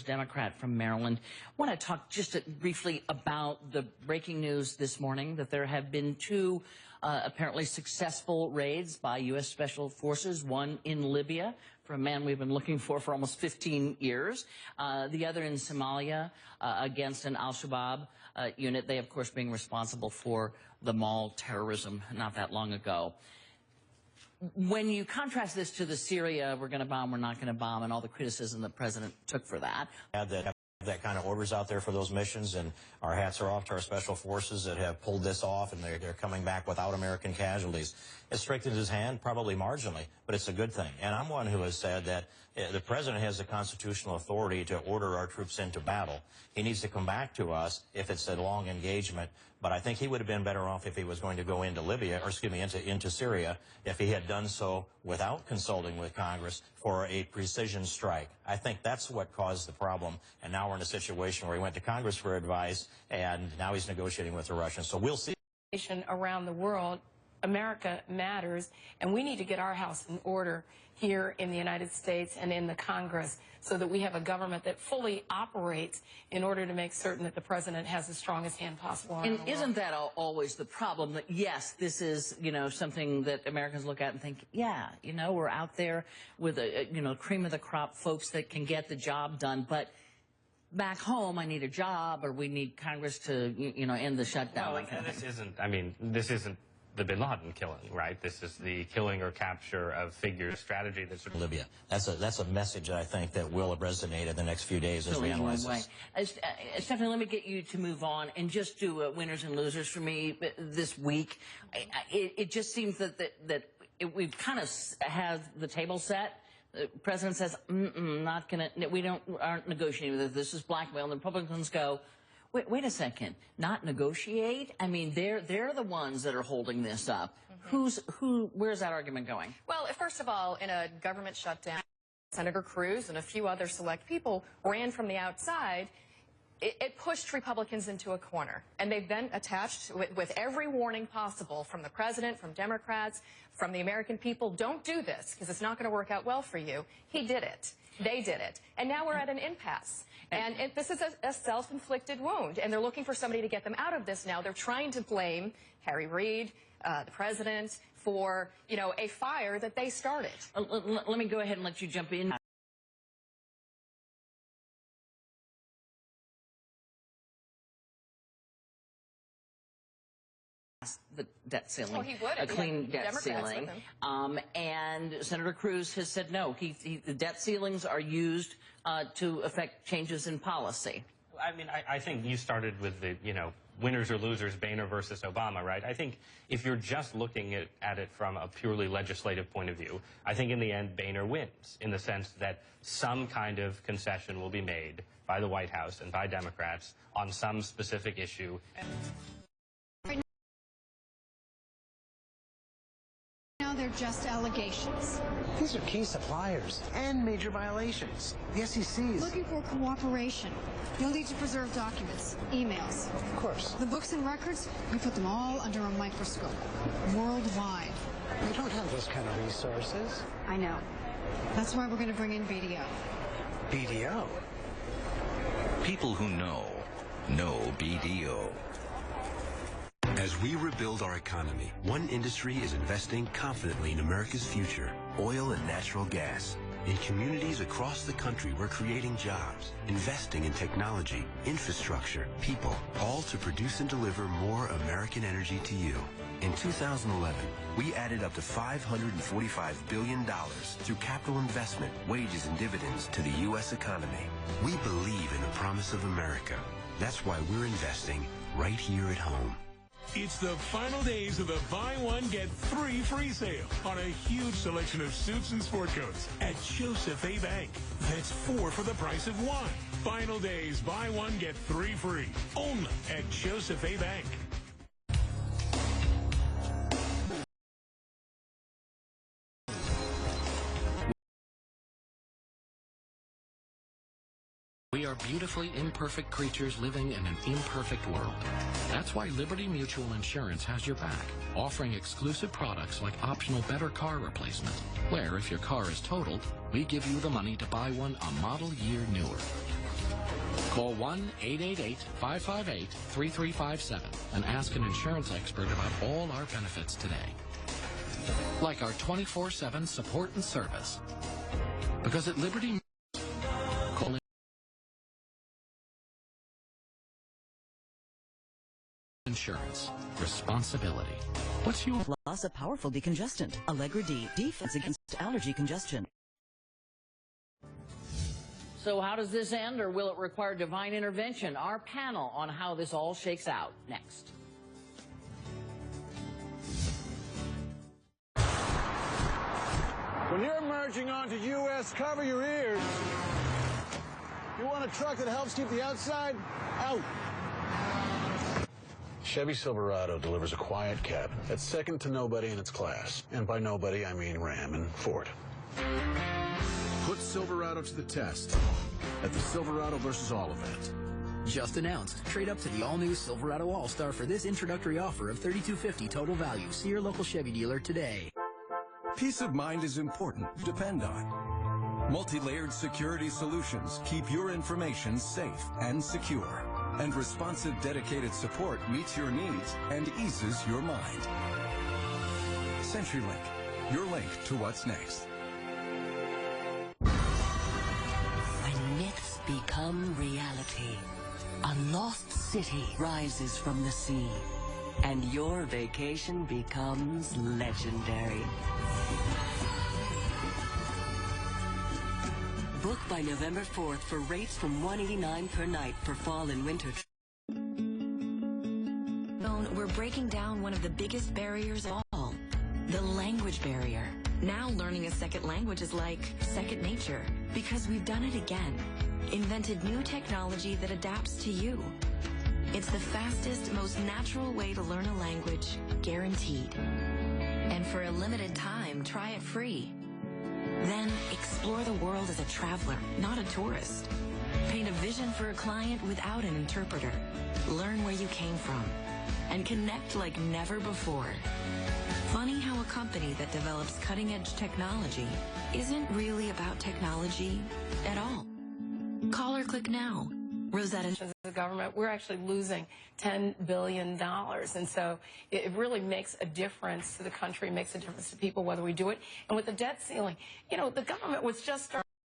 Democrat from Maryland. I want to talk just briefly about the breaking news this morning that there have been two apparently successful raids by U.S. Special Forces, one in Libya for a man we've been looking for almost 15 years, the other in Somalia against an al-Shabaab unit, they, of course, being responsible for the mall terrorism not that long ago. When you contrast this to the Syria, we're going to bomb, we're not going to bomb, and all the criticism the president took for that. That kind of orders out there for those missions, and our hats are off to our special forces that have pulled this off, and they're coming back without American casualties. It strengthens his hand, probably marginally, but it's a good thing. And I'm one who has said that the president has the constitutional authority to order our troops into battle. He needs to come back to us if it's a long engagement, but I think he would have been better off if he was going to go into Libya, or excuse me, into Syria, if he had done so without consulting with Congress for a precision strike. I think that's what caused the problem, and now we're in a situation where he went to Congress for advice, and now he's negotiating with the Russians. So we'll see. Around the world, America matters, and we need to get our house in order here in the United States and in the Congress so that we have a government that fully operates in order to make certain that the president has the strongest hand possible. And isn't that always the problem, that yes, this is, something that Americans look at and think, yeah, we're out there with a, cream of the crop folks that can get the job done, but back home, I need a job, or we need Congress to, end the shutdown. Well, this isn't the bin Laden killing, right? This is the killing or capture of figures strategy that's Libya. That's a message that I think that will resonate in the next few days as we analyze this. Stephanie, let me get you to move on and just do winners and losers for me this week. It just seems that we've kind of have the table set. The president says, not gonna, aren't negotiating with this is blackmail. And the Republicans go, wait a second, not negotiate? I mean, they're the ones that are holding this up. Where's that argument going? Well, first of all, in a government shutdown, Senator Cruz and a few other select people ran from the outside. It pushed Republicans into a corner, and they've been attached with every warning possible from the president, from Democrats, from the American people. Don't do this, because it's not going to work out well for you. He did it. They did it. And now we're at an impasse. And this is a self-inflicted wound, and they're looking for somebody to get them out of this now. They're trying to blame Harry Reid, the president, for, a fire that they started. Let me go ahead and let you jump in. The debt ceiling, well, he would. a clean debt ceiling, and Senator Cruz has said no. The debt ceilings are used to affect changes in policy. I mean, I think you started with the, winners or losers, Boehner versus Obama, right? I think if you're just looking at it from a purely legislative point of view, I think in the end Boehner wins, in the sense that some kind of concession will be made by the White House and by Democrats on some specific issue. They're just allegations. These are key suppliers and major violations. The SEC is looking for cooperation. You'll need to preserve documents, emails. Of course. The books and records, we put them all under a microscope, worldwide. We don't have those kind of resources. I know. That's why we're going to bring in BDO. BDO? People who know BDO. As we rebuild our economy, one industry is investing confidently in America's future: oil and natural gas. In communities across the country, we're creating jobs, investing in technology, infrastructure, people, all to produce and deliver more American energy to you. In 2011, we added up to $545 billion through capital investment, wages, and dividends to the U.S. economy. We believe in the promise of America. That's why we're investing right here at home. It's the final days of the Buy One, Get Three free sale on a huge selection of suits and sport coats at Joseph A. Bank. That's 4 for the price of 1. Final days, Buy One, Get Three free. Only at Joseph A. Bank. We are beautifully imperfect creatures living in an imperfect world. That's why Liberty Mutual Insurance has your back, offering exclusive products like optional better car replacement, where if your car is totaled, we give you the money to buy one a model year newer. Call 1-888-558-3357 and ask an insurance expert about all our benefits today. Like our 24/7 support and service. Because at Liberty, calling insurance. Responsibility. What's your Plus a powerful decongestant. Allegra D. Defense against allergy congestion. So how does this end, or will it require divine intervention? Our panel on how this all shakes out next. When you're merging onto U.S., cover your ears. You want a truck that helps keep the outside out. Chevy Silverado delivers a quiet cabin that's second to nobody in its class. And by nobody, I mean Ram and Ford. Put Silverado to the test at the Silverado vs. All event. Just announced. Trade up to the all-new Silverado All-Star for this introductory offer of $3,250 total value. See your local Chevy dealer today. Peace of mind is important. Depend on. Multi-layered security solutions keep your information safe and secure. And responsive dedicated support meets your needs and eases your mind. CenturyLink, your link to what's next. When myths become reality, a lost city rises from the sea, and your vacation becomes legendary. Book by November 4th for rates from $189 per night for fall and winter. We're breaking down one of the biggest barriers of all, the language barrier. Now learning a second language is like second nature, because we've done it again. Invented new technology that adapts to you. It's the fastest, most natural way to learn a language, guaranteed. And for a limited time, try it free. Then explore the world as a traveler, not a tourist. Paint a vision for a client without an interpreter. Learn where you came from and connect like never before. Funny how a company that develops cutting-edge technology isn't really about technology at all. Call or click now. Rosetta. As a government, we're actually losing $10 billion. And so it really makes a difference to the country, makes a difference to people whether we do it. And with the debt ceiling, you know, the government was just starting.